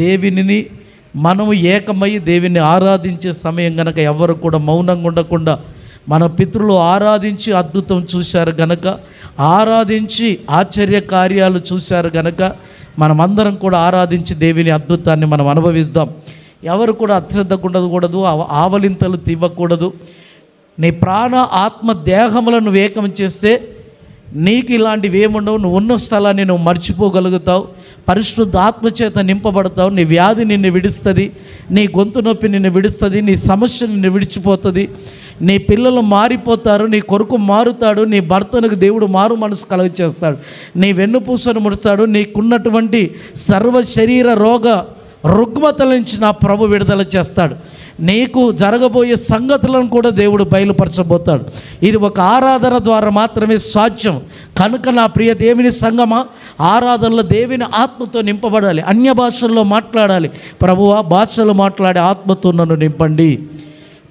దేవునిని మనము ఏకమై దేవుని ఆరాధించే సమయం గనక ఎవరు కూడా మౌనంగా ఉండకుండా, మన పితరులు ఆరాధించి అద్భుతం చూశారు గనక, ఆరాధించి ఆశ్చర్య కార్యాలు చూశారు గనక, మనమందరం కూడా ఆరాధించి దేవుని అద్భుతాన్ని మనం అనుభవిస్తాం. ఎవరు కూడా అశ్రద్ధకు ఉండకూడదు, ఆవలింతలు తివ్వకూడదు. నీ ప్రాణ ఆత్మ దేహములను ఏకం చేస్తే నీకు ఇలాంటివి ఏముండవు. నువ్వు ఉన్న స్థలాన్ని నువ్వు మర్చిపోగలుగుతావు, పరిశుద్ధ ఆత్మచేత నింపబడతావు. నీ వ్యాధి నిన్ను విడుస్తుంది, నీ గొంతు నొప్పి నిన్ను విడుస్తుంది, నీ సమస్య నిన్ను విడిచిపోతుంది, నీ పిల్లలు మారిపోతారు, నీ కొడుకు మారుతాడు, నీ భర్తనకు దేవుడు మారు మనసు కలుగచేస్తాడు, నీ వెన్నుపూసను ముడతాడు, నీకున్నటువంటి సర్వ శరీర రుగ్మతల నుంచి నా ప్రభు విడుదల చేస్తాడు. నీకు జరగబోయే సంగతులను కూడా దేవుడు బయలుపరచబోతాడు. ఇది ఒక ఆరాధన ద్వారా మాత్రమే సాధ్యం. కనుక నా ప్రియ దేవుని సంగమా, ఆరాధనలో దేవుని ఆత్మతో నింపబడాలి. అన్య భాషల్లో మాట్లాడాలి. ప్రభువా, భాషలు మాట్లాడే ఆత్మతో నన్ను నింపండి.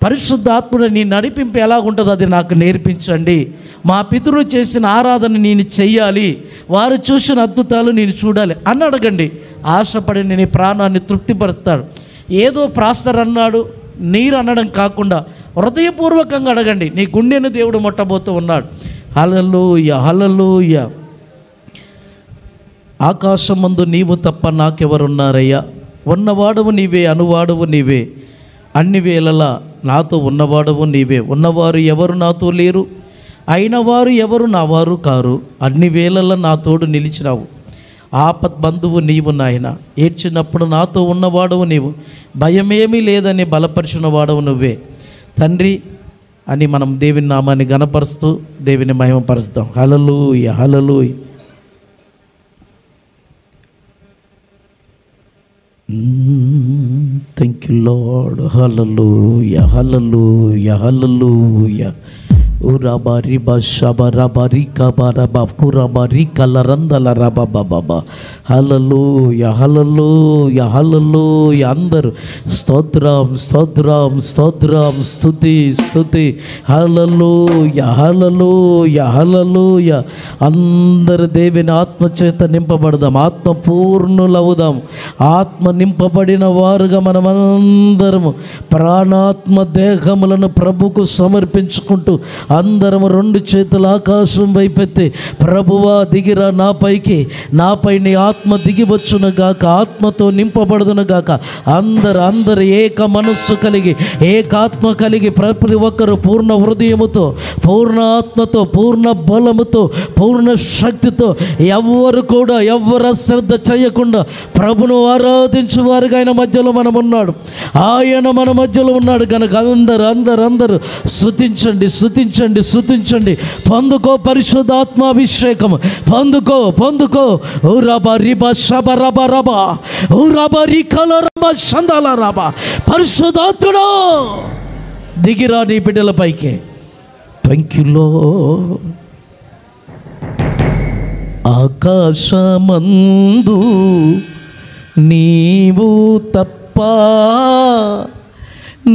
పరిశుద్ధ ఆత్ముడు నీ నడిపింపు ఎలాగుంటుందో అది నాకు నేర్పించండి. మా పితరులు చేసిన ఆరాధన నేను చెయ్యాలి, వారు చూసిన అద్భుతాలు నేను చూడాలి అని అడగండి. ఆశపడి నీ ప్రాణాన్ని తృప్తిపరుస్తాడు. ఏదో ప్రాస్తర్ అన్నాడు, నీరు అనడం కాకుండా హృదయపూర్వకంగా అడగండి. నీ గుండెను దేవుడు ముట్టబోతూ ఉన్నాడు. హల్లెలూయా, హల్లెలూయా. ఆకాశమందు నీవు తప్ప నాకెవరున్నారయ్యా? ఉన్నవాడవు నీవే, అనువాడవు నీవే, అన్ని వేళలా నాతో ఉన్నవాడవు నీవే. ఉన్నవారు ఎవరు నాతో లేరు, అయిన వారు ఎవరు నా వారు కారు. అన్ని వేళలా నా తోడు నిలిచినావు. ఆపత్ బంధువు నీవు నాయన. ఏడ్చినప్పుడు నాతో ఉన్నవాడవు నీవు, భయమేమీ లేదని బలపరిచిన వాడవు నువ్వే తండ్రి అని మనం దేవుని నామాన్ని గణపరుస్తూ దేవుని మహిమపరుస్తాం. Hallelujah, hallelujah. Thank you Lord. Hallelujah, hallelujah, hallelujah. ఉరాబారి బషబరాబారి కబరబా కురాబారి కలరందల రబాబాబా. Hallelujah, hallelujah, hallelujah. అందరూ స్తోత్రం, స్తోత్రం, స్తోత్రం, స్తుతి, స్తుతి. హల్లెలూయా, హల్లెలూయా, హల్లెలూయా. అందరు దేవుని ఆత్మచేత నింపబడదాం, ఆత్మ పూర్ణులవుదాం. ఆత్మ నింపబడిన వారుగా మనమందరము ప్రాణాత్మ దేహములను ప్రభుకు సమర్పించుకుంటూ అందరము రెండు చేతులు ఆకాశం వైపెత్తి, ప్రభువా దిగిరా నాపైకి, నాపై నీ ఆత్మ దిగివచ్చునుగాక, ఆత్మతో నింపబడుదునుగాక. అందరు ఏక మనస్సు కలిగి, ఏకాత్మ కలిగి, ప్రతి ఒక్కరు పూర్ణ హృదయముతో, పూర్ణ ఆత్మతో, పూర్ణ బలముతో, పూర్ణ శక్తితో, ఎవరు కూడా ఎవరు శ్రద్ధ చేయకుండా ప్రభును ఆరాధించు వారుగా ఆయన మధ్యలో మనం ఉన్నాడు. ఆయన మన మధ్యలో ఉన్నాడు కనుక అందరూ స్తుతించండి, స్తుతించండి, స్తుతించండి. పొందుకో పరిశుద్ధాత్మాభిషేకం, పొందుకో, పొందుకో. పరిశుద్ధాత్ముడు దిగిరా నీ బిడ్డలపైకి. Thank you lord. ఆకాశమందు నీవు తప్ప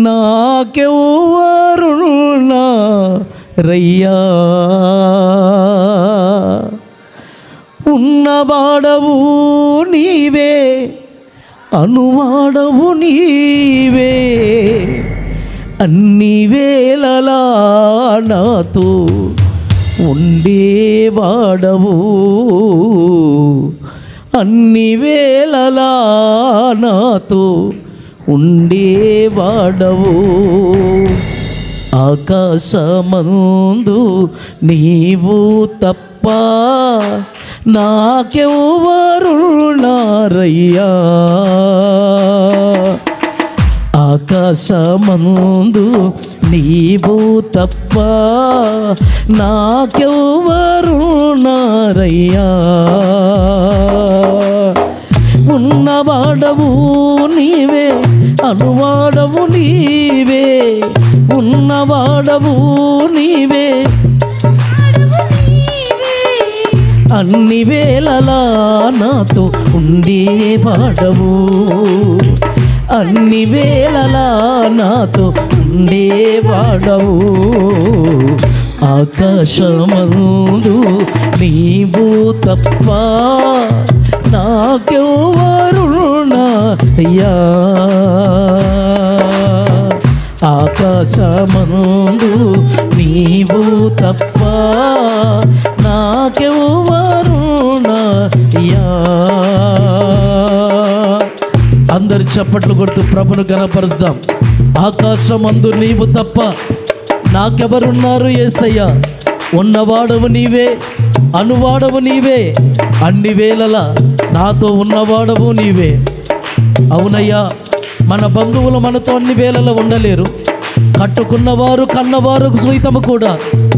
నాకెవ్వరున్నారయ్యా? ఉన్నవాడవు నీవే, అనువాడవు నీవే, అన్ని వేళలా నాతో ఉండేవాడవు, అన్ని వేళలా నాతో ఉండేవాడవు. ఆకాశమందు నీవు తప్ప నాకెవ్వరున్నారయ్యా? ఆకాశమందు నీవు తప్ప నాకెవ్వరున్నారయ్యా? ఉన్నవాడవు నీవే, అనువాడవు నీవే, ఉన్నవాడవు నీవే, అన్ని వేళలా నాతో ఉండేవాడవు, అన్ని వేళలా నాతో ఉండేవాడవు. ఆకాశమందు నీవు తప్ప నాకెవ్వరున్నారయ్యా? అయ్యా. ఆకాశమందు నీవు తప్ప నాకెవ్వరున్నారయ్యా. అందరు చప్పట్లు కొడుతూ ప్రభును ఘనపరుస్తాం. ఆకాశమందు నీవు తప్ప నాకెవరున్నారు యేసయ్యా. ఉన్నవాడవు నీవే, అనువాడవు నీవే, అన్ని వేళలా నాతో ఉన్నవాడవు నీవే. అవునయ్యా, మన బంధువులు మనతో అన్ని వేళలా ఉండలేరు. కట్టుకున్నవారు కన్నవారు సైతము కూడా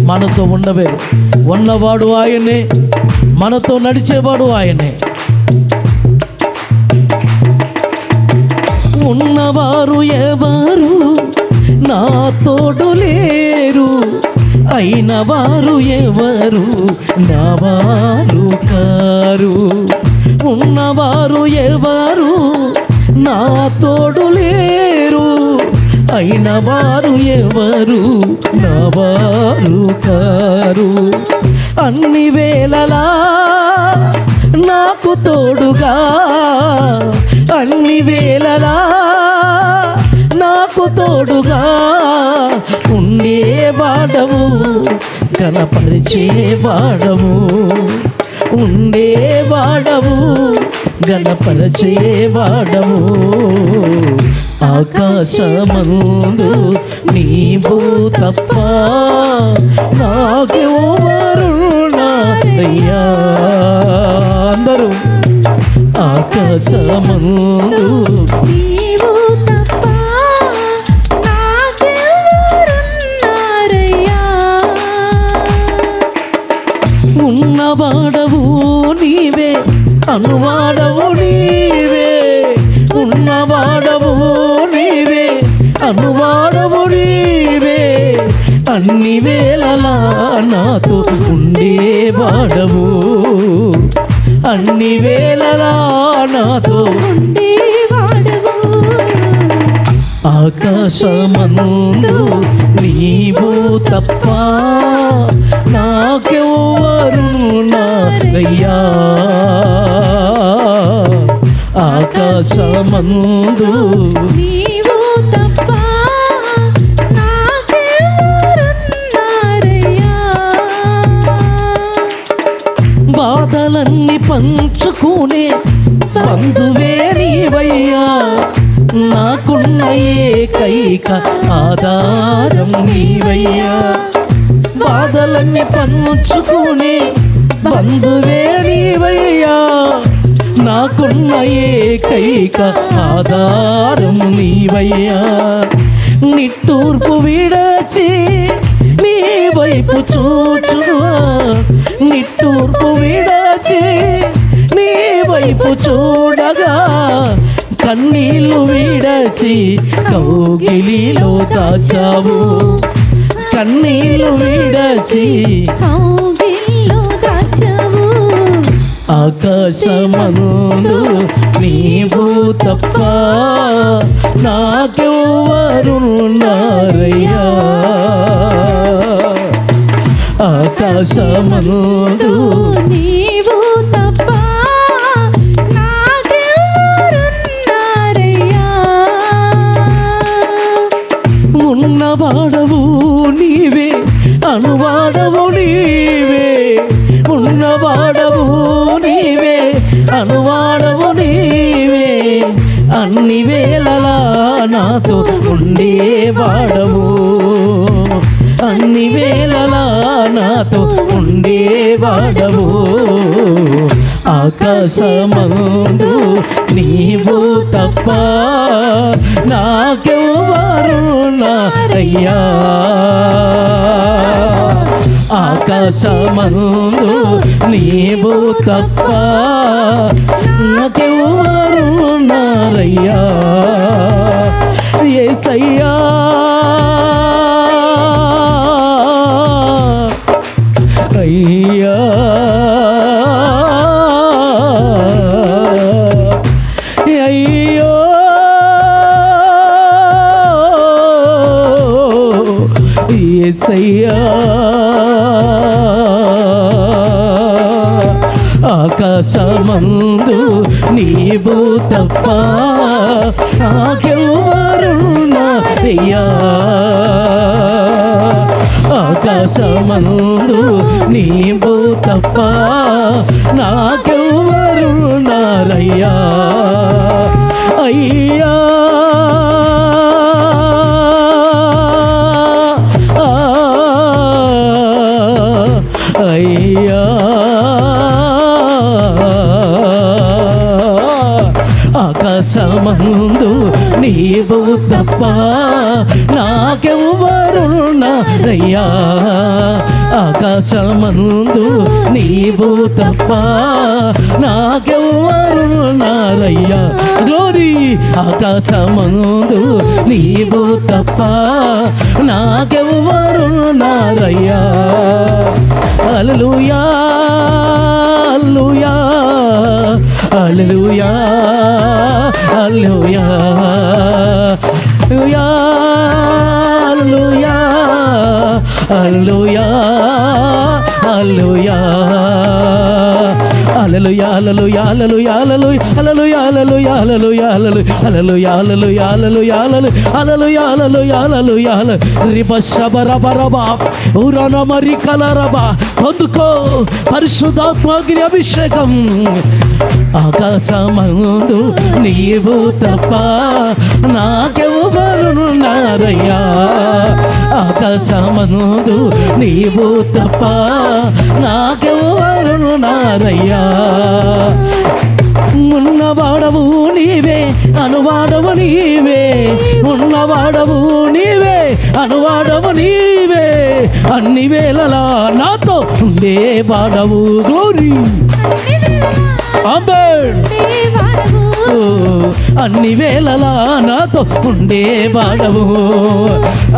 మనతో ఉండలేరు. ఉన్నవాడు ఆయనే, మనతో నడిచేవాడు ఆయనే. ఉన్నవారు ఎవరు నా తోడు లేరు, అయిన వారు ఎవరు నా వారు కారు. ఉన్నవారు ఎవరు నా తోడు లేరు, అయిన వారు ఎవరు నా వారు కారు. అన్ని వేళలా నాకు తోడుగా, అన్ని వేళలా నాకు తోడుగా ఉండేవాడవు, గణపరిచేవాడవు, ఉండేవాడవు, గణపరిచేవాడవు. ఆకాశమందు నీవు తప్ప నాకెవ్వరున్నారయ్యా. అందరూ ఆకాశమందు నీవు తప్ప నాకెవ్వరున్నారయ్యా. ఉన్నవాడవు నీవే, అనువాడవు నీవే, ఉన్నవాడవు నీవే, అనువాడవు నీవే, అన్ని వేళలా నాతో ఉండేవాడవు, అన్ని వేళలా నాతో ఉండేవాడవు. ఆకాశమందు నీవు తప్ప నాకెవ్వరున్నారయ్యా. ఆకాశమందు నీవు తప్ప నాకెవ్వరున్నారయ్యా. బాధలన్నీ పంచుకునే బంధువే నీవయ్యా. నాకున్న ఏకైక ఆధారం నీవయ్యా. బాధలన్నీ పంచుకునే బంధువే నీవయ్యా. నాకున్న ఏకైక ఆధారం నీవయ్యా. నిట్టూర్పు విడచి నీ వైపు చూచువా, నిట్టూర్పు విడచి నీ వైపు చూడగా, కన్నీళ్ళు విడచి కౌగిలిలో దాచావు, కన్నీళ్ళు విడచి కౌగిలిలో దాచావు. ఆకాశమందు నీవు తప్ప నాకెవ్వరున్నారయ్యా. ఆకాశమందు నీవు తప్ప నాకెవ్వరున్నారయ్యా. ఉన్నవాడవు నీవే, అనువాడవు నీవే, ఉన్నవాడవు నీవే, అనువాడవు నీవే, అన్ని వేళలా నాతో ఉండేవాడవు, అన్ని వేళలా నాతో ఉండేవాడవు. ఆకాశమందు నీవు తప్ప నాకెవ్వరున్నారయ్యా. ఆకాశమందు నీవు తప్ప నాకెవ్వరున్నారయ్యా. యేసయ్యా, అయ్యా, అయ్యో, యేసయ్యా, ఆకాశమందు నీవు తప్ప నాకెవ్వరున్నారయ్యా ఆకాశమందు నీవు తప్ప నాకెవ్వరున్నారయ్యా అయ్యా అయ్యా ఆకాశమందు నీవు తప్ప నాకెవ్వరున్నారయ్యా ఆకాశమందు నీవు తప్ప నాకెవ్వరున్నారయ్యా గ్లోరీ ఆకాశమందు నీవు తప్ప నాకెవ్వరున్నారయ్యా హల్లెలూయా hallelujah hallelujah hallelujah hallelujah hallelujah hallelujah hallelujah hallelujah hallelujah hallelujah hallelujah hallelujah hallelujah hallelujah hallelujah hallelujah hallelujah హల్లెలూయా రిబషబరబరబా ఉరన మరికలరబా పొందుకో పరిశుద్ధాత్మగ్ని అభిషేకం ఆకాశమందు నీవు తప్ప నాకెవ్వరున్నారయ్యా ఆకాశమందు నీవు తప్ప నాకెవ్వరున్నారయ్యా ఉన్నవాడవు నీవే అనువాడవు నీవే ఉన్నవాడవు నీవే అనువాడవు నీవే అన్ని వేళలా నాతో ఉండేవాడవు గ్లోరీ ఆమేన్ అన్ని వేళలా నాతో ఉండేవాడవు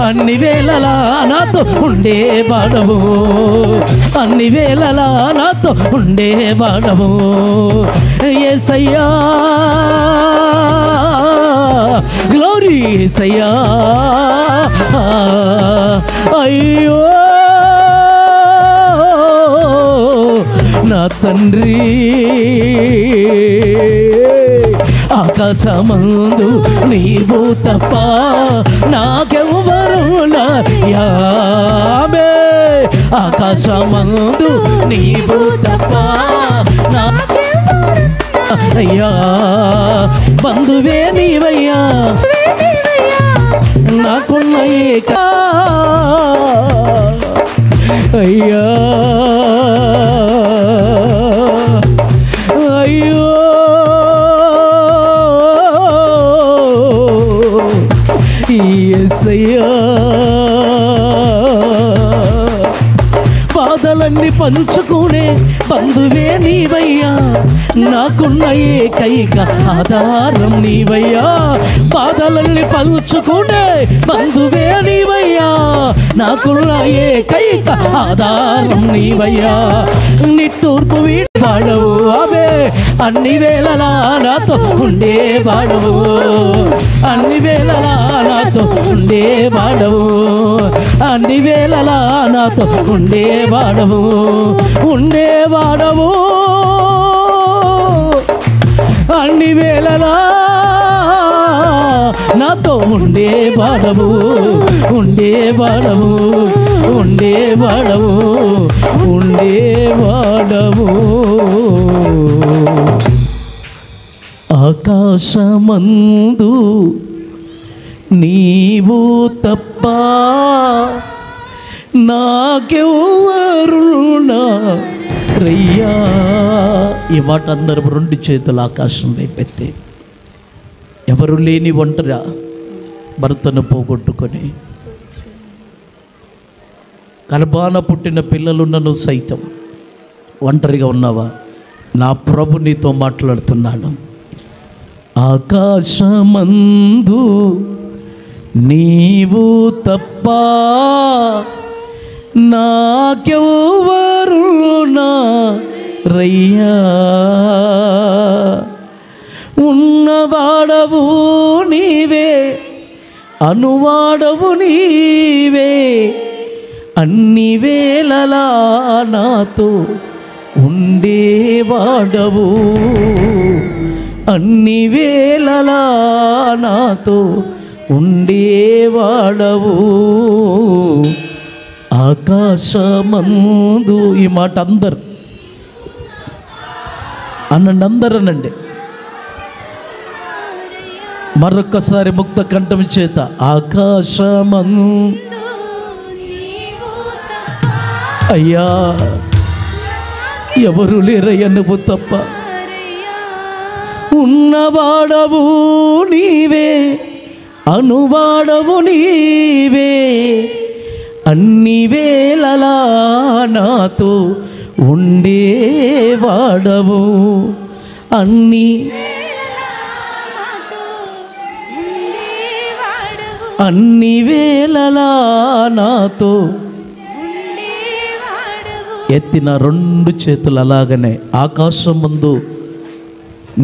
అన్ని వేళలా నాతో ఉండేవాడవు అన్ని వేళలా నాతో ఉండేవాడవు యేసయ్యా గ్లోరీ యేసయ్యా అయ్యో నా తండ్రి ఆకాశమందు నీవు తప్ప నాకెవ్వరున్నారయ్యా ఆకాశమందు నీవు తప్ప అయ్యా బంధువే నీవయ్యా నాకున్న ఏక అయ్యా అయ్యో యేసయ్యా బాధలన్నీ పంచుకునే బంధువే నీవయ్యా నాకున్న ఏకైక ఆధారం నీవయ్యా బాధలన్నీ పంచుకునే బంధువే నీవయ్యా నాకున్న ఏకైక ఆధారం నీవయ్యా నిట్టూర్పు వీడవాడవు అవే అన్ని వేళలా నాతో ఉండేవాడవు అన్ని వేళలా నాతో ఉండేవాడవు అన్ని వేళలా నాతో ఉండేవాడవు ఉండేవాడవు అన్ని వేళలా నాతో ఉండేవాడవు ఉండేవాడవు ఉండేవాడవు ఉండేవాడవు ఆకాశమందు నీవు తప్ప నాకెవ్వరున్నారయ్యా ఈ మాట అందరూ రెండు చేతులు ఆకాశం వైపెత్తి ఎవరు లేని ఒంటరా భర్తను పోగొట్టుకొని గర్భాన పుట్టిన పిల్లలున్నను సైతం ఒంటరిగా ఉన్నావా నా ప్రభు నీతో మాట్లాడుతున్నాడు ఆకాశమందు నీవు తప్ప నాకెవ్వరున్నారయ్యా ఉన్నవాడవు నీవే అనువాడవు నీవే అన్ని వేళలా నాతో ఉండేవాడవు, అన్ని వేళలా నాతో ఉండేవాడవు. ఆకాశమందు, ఈ మాట అందరు అనండి, అందరు అనండి మరొక్కసారి ముక్త కంఠం చేత. ఆకాశమందు అయ్యా ఎవరు లేరయ్య నువ్వు తప్ప, ఉన్నవాడవు నీవే, అనువాడవు నీవే, అన్ని వేళలా నాతో ఉండేవాడవు, అన్ని వేళలా నాతో. ఎత్తిన రెండు చేతులు అలాగనే ఆకాశం ముందు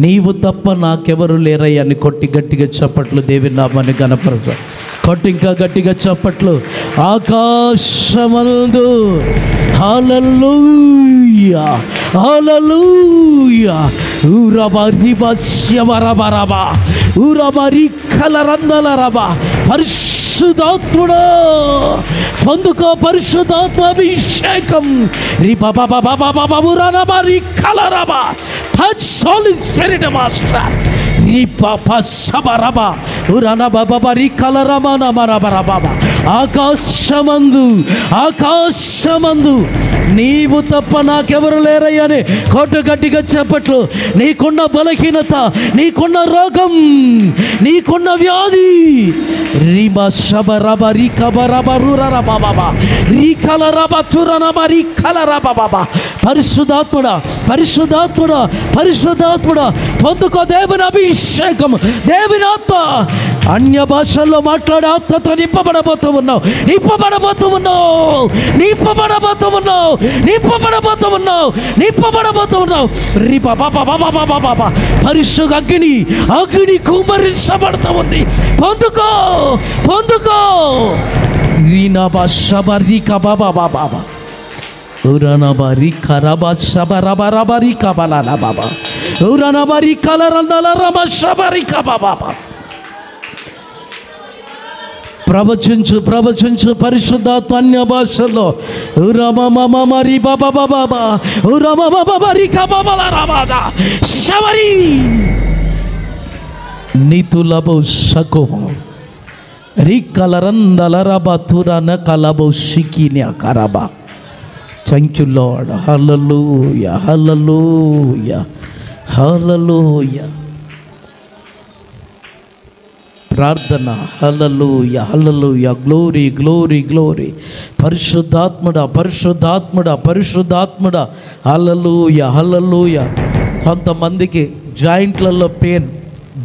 నీవు తప్ప నాకెవరు లేరయ్య అని కొట్టి గట్టిగా చప్పట్లు దేవుని నామాన్ని ఘనపరుస్తా. కొట్టి ఇంకా గట్టిగా చప్పట్లు. ఆకాశమందు హల్లెలూయా హల్లెలూయా ఊరబరి బస్యవరబరబా ఊరబరి కలరందలరబా. పరిశుద్ధాత్ముడా పొందుకో పరిశుద్ధాత్మ అభిషేకం. రి బాబా బాబా బాబా బాబా రి కలరబా. Touch Holi spirit master. రి పాపా సబరబా ఉరన బాబా రి కలరమా నమరబరబా. ఆకాశమందు ఆకాశమందు నీవు తప్ప నాకెవరు లేరయ్యని కోట గట్టిగా చెప్పట్లు. నీకున్న బలహీనత, నీకున్న రోగం, నీకున్న వ్యాధి, రీబా శబరబ రీ కబరబ రురబా బాబా రీ కలరబ తురనబ రీ కలరబ బాబా. పరిశుద్ధాత్ముడా పరిశుద్ధాత్ముడా పరిశుద్ధాత్ముడా పొందుకో దేవుని అభిషేకం, దేవుని ఆత్మ. అన్య భాషల్లో మాట్లాడే ఆత్మతో నింపబడబోతూ ఉన్నావు, నింపబడబోతూ ఉన్నావు, నింపబడబోతూ ఉన్నావు, నింపబడబోతూ ఉన్నావు, నింపబడబోతూ ఉన్నావు. రీ బాబా బాబా బాబా బాబా. పరిశుద్ధ అగ్ని అగ్ని కుమరించబడుతూ ఉంది. పొందుకో పొందుకో. రీనా బాబా బాబా బాబా ఉరనబరి కరబా శబరబరబరి కబలన బాబా ఉరనబరి కలరందల రమ శబరి కబా బాబా. ప్రవచించు ప్రవచించు పరిశుద్ధాత్మ అన్య భాషల్లో. ఉరమమమరి బాబా బాబా ఉరమమమరి కబబల రబాదా శబరి నీతులబో సకో రి కలరందల రబా తురన కలబో షికిని కరబా. Thank you, Lord. Hallelujah, hallelujah, hallelujah. ప్రార్థన. Hallelujah hallelujah. Glory glory glory. పరిశుద్ధాత్ముడా పరిశుద్ధాత్ముడా పరిశుద్ధాత్ముడా. హల్లెలూయా హల్లెలూయా. కొంతమందికి జాయింట్లలో పెయిన్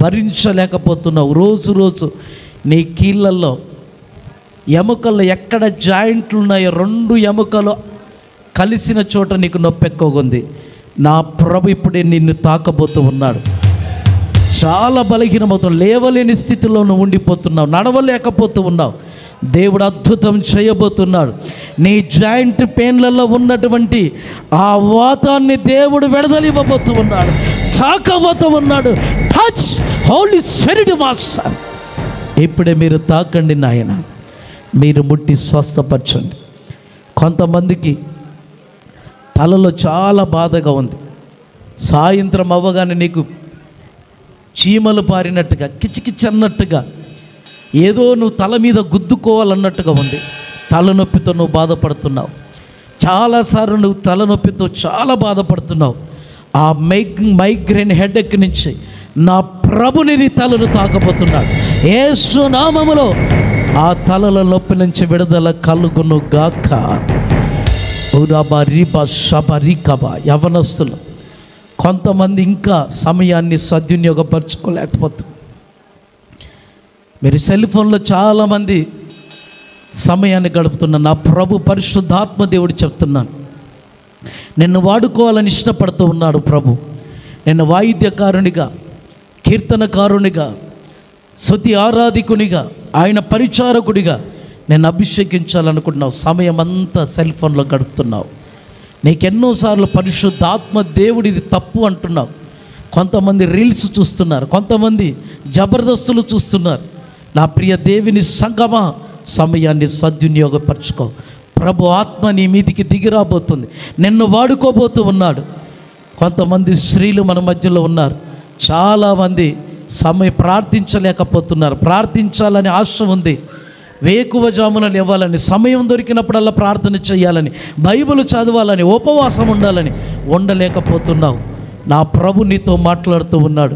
భరించలేకపోతున్నావు. రోజు రోజు నీ కీళ్ళల్లో ఎముకల్లో ఎక్కడ జాయింట్లు ఉన్నాయో రెండు ఎముకలు కలిసిన చోట నీకు నొప్పి ఎక్కువగా ఉంది. నా ప్రభు ఇప్పుడే నిన్ను తాకబోతూ ఉన్నాడు. చాలా బలహీనమవుతున్నావు, లేవలేని స్థితిలో నువ్వు ఉండిపోతున్నావు, నడవలేకపోతూ ఉన్నావు. దేవుడు అద్భుతం చేయబోతున్నాడు. నీ జాయింట్ పెయిన్లలో ఉన్నటువంటి ఆ వాతాన్ని దేవుడు విడుదలివ్వబోతూ ఉన్నాడు, తాకబోతూ ఉన్నాడు. Touch Holi spirit master. ఇప్పుడే మీరు తాకండి నాయన, మీరు ముట్టి స్వస్థపరచండి. కొంతమందికి తలలో చాలా బాధగా ఉంది. సాయంత్రం అవ్వగానే నీకు చీమలు పారినట్టుగా కిచకిచ అన్నట్టుగా ఏదో నువ్వు తల మీద గుద్దుకోవాలన్నట్టుగా ఉంది. తలనొప్పితో నువ్వు బాధపడుతున్నావు. చాలాసార్లు నువ్వు తలనొప్పితో చాలా బాధపడుతున్నావు. ఆ మైగ్రేన్ హెడేక్ నుంచి నా ప్రభుని నీ తలను తాకబోతున్నాడు. యేసు నామములో ఆ తలల నొప్పి నుంచి విడుదల కలుగును గాక. ఉరబా రీబా షబరికబా. యవనస్తులు కొంతమంది ఇంకా సమయాన్ని సద్వినియోగపరచుకోలేకపోతున్నారు. మీరు సెల్ ఫోన్లో చాలామంది సమయాన్ని గడుపుతున్నారు. నా ప్రభు పరిశుద్ధాత్మ దేవుడు చెప్తున్నాను, నిన్ను వాడుకోవాలని ఇష్టపడుతూ ఉన్నాడు ప్రభు. నిన్ను వాయిద్యకారునిగా, కీర్తనకారునిగా, స్తుతి ఆరాధికునిగా, ఆయన పరిచారకుడిగా నేను అభిషేకించాలనుకుంటున్నావు. సమయం అంతా సెల్ ఫోన్లో గడుపుతున్నావు. నీకెన్నోసార్లు పరిశుద్ధాత్మ దేవుడు ఇది తప్పు అంటున్నావు. కొంతమంది రీల్స్ చూస్తున్నారు, కొంతమంది జబర్దస్తులు చూస్తున్నారు. నా ప్రియ దేవుని సంగమా, సమయాన్ని సద్వినియోగపరచుకో. ప్రభు ఆత్మ నీ మీదికి దిగిరాబోతుంది, నిన్ను వాడుకోబోతూ ఉన్నాడు. కొంతమంది స్త్రీలు మన మధ్యలో ఉన్నారు. చాలామంది ప్రార్థించలేకపోతున్నారు. ప్రార్థించాలని ఆశ ఉంది, వేకువజామున లేవాలని, సమయం దొరికినప్పుడల్లా ప్రార్థన చేయాలని, బైబిల్ చదవాలని, ఉపవాసం ఉండాలని ఉండలేకపోతున్నావు. నా ప్రభు నీతో మాట్లాడుతూ ఉన్నాడు.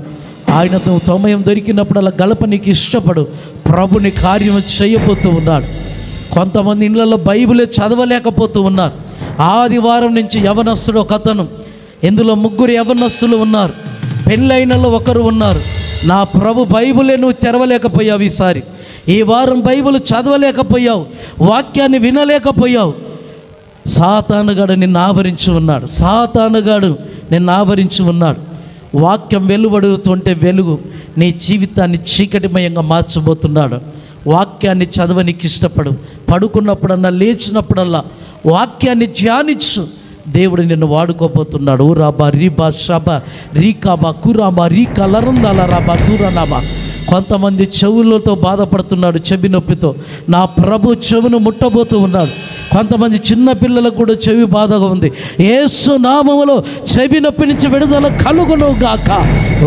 ఆయనతో సమయం దొరికినప్పుడల్లా గడప నీకు ఇష్టపడు. ప్రభుని కార్యం చేయబోతూ ఉన్నాడు. కొంతమంది ఇళ్ళల్లో బైబిలే చదవలేకపోతూ ఉన్నారు. ఆదివారం నుంచి యవనస్తుడు ఒకతను, ఇందులో 3 యవనస్తులు ఉన్నారు, పెళ్ళైనలో ఒకరు ఉన్నారు. నా ప్రభు బైబిలే నువ్వు తెరవలేకపోయావు. ఈసారి ఈ వారం బైబిల్ చదవలేకపోయావు, వాక్యాన్ని వినలేకపోయావు. సాతానుగాడు నిన్ను ఆవరించి ఉన్నాడు. సాతానుగాడు నిన్ను ఆవరించి ఉన్నాడు. వాక్యం వెలువడుతుంటే వెలుగు నీ జీవితాన్ని చీకటిమయంగా మార్చబోతున్నాడు. వాక్యాన్ని చదవనికి ఇష్టపడు. పడుకున్నప్పుడన్నా, లేచినప్పుడల్లా వాక్యాన్ని ధ్యానించు. దేవుడు నిన్ను వాడుకోబోతున్నాడు. ఊరాబా రీబా షబా రీకాబా కురాబా రీకా లరందాల రాబా దూరనాబా. కొంతమంది చెవులతో బాధపడుతున్నాడు, చెవి నొప్పితో. నా ప్రభు చెవును ముట్టబోతూ ఉన్నాడు. కొంతమంది చిన్న పిల్లలకు కూడా చెవి బాధగా ఉంది. యేసు నామములో చెవి నొప్పి నుంచి విడుదల కలుగును గాక.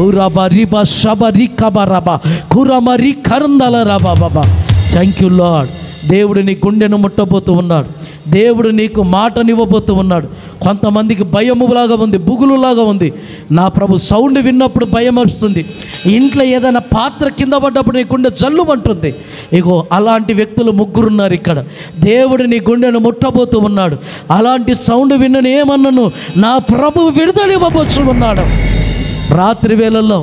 ఊరాబా రీబా షబా రీకాబా రాబా కురామా రీ కరందాల రాబా బాబా. Thank you Lord. దేవుడు నీ గుండెను ముట్టబోతూ ఉన్నాడు. దేవుడు నీకు మాటనివ్వబోతూ ఉన్నాడు. కొంతమందికి భయములాగా ఉంది, బుగులులాగా ఉంది. నా ప్రభు సౌండ్ విన్నప్పుడు భయం వస్తుంది. ఇంట్లో ఏదైనా పాత్ర కింద పడ్డప్పుడు నీ గుండె జల్లుమంటుంది. ఇగో అలాంటి వ్యక్తులు 3 ఉన్నారు ఇక్కడ. దేవుడు నీ గుండెను ముట్టబోతూ ఉన్నాడు. అలాంటి సౌండ్ విన్నను ఏమన్నాను, నా ప్రభు విడుదల ఇవ్వబోతూ ఉన్నాడు. రాత్రి వేళల్లో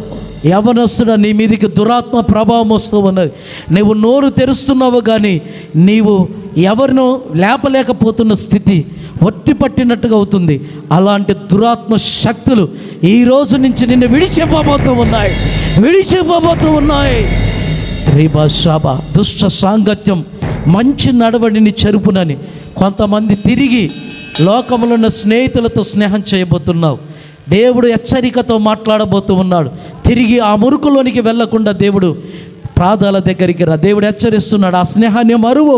యవనస్తుడా, నీ మీదికి దురాత్మ ప్రభావం వస్తూ ఉన్నది. నువ్వు నోరు తెరుస్తున్నావు కానీ నీవు ఎవరినో లేపలేకపోతున్న స్థితి, ఒట్టి పట్టినట్టుగా అవుతుంది. అలాంటి దురాత్మ శక్తులు ఈ రోజు నుంచి నిన్ను విడిచిపోబోతూ ఉన్నాయి. రీబా షాబా. దుష్ట సాంగత్యం మంచి నడవడిని చెరుపునని కొంతమంది తిరిగి లోకంలో ఉన్న స్నేహితులతో స్నేహం చేయబోతున్నావు. దేవుడు హెచ్చరికతో మాట్లాడబోతూ ఉన్నాడు. తిరిగి ఆ మురుకులోనికి వెళ్లకుండా దేవుడు పాదాల దగ్గరికి రా. దేవుడు హెచ్చరిస్తున్నాడు. ఆ స్నేహాన్ని మరువు,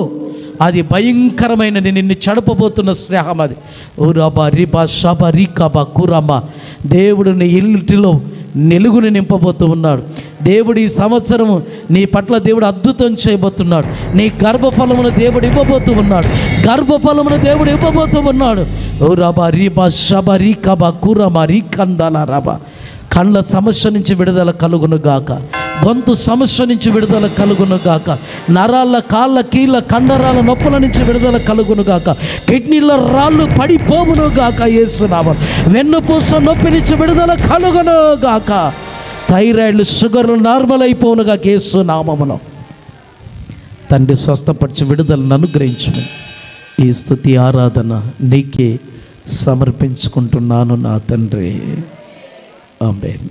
అది భయంకరమైన నిన్ను చెడపబోతున్న స్నేహం అది. ఊరాబా రీబా షాబా రీకాబా కురామా. దేవుడు నీ ఇంటిలో వెలుగుని నింపబోతూ ఉన్నాడు. దేవుడు ఈ సంవత్సరము నీ పట్ల దేవుడు అద్భుతం చేయబోతున్నాడు. నీ గర్భఫలమును దేవుడు ఇవ్వబోతూ ఉన్నాడు. ఓ రాబా రీబా షబా రీకాబా కురామా రీకందాల రాబా. కండ్ల సమస్య నుంచి విడుదల కలుగును గాక. గొంతు సమస్య నుంచి విడుదల కలుగును గాక. నరాల, కాళ్ళ, కీళ్ళ, కండరాల నొప్పుల నుంచి విడుదల కలుగును గాక. కిడ్నీల రాళ్ళు పడిపోవును గాక యేసు నామములో. వెన్నుపూస నొప్పి నుంచి విడుదల కలుగును గాక. థైరాయిడ్లు, షుగర్లు నార్మల్ అయిపోవును గాక యేసు నామములో. తండ్రి స్వస్థపరిచి విడుదలను అనుగ్రహించుము. ఈ స్తుతి ఆరాధన నీకే సమర్పించుకుంటున్నాను నా తండ్రి. ఆమేన్.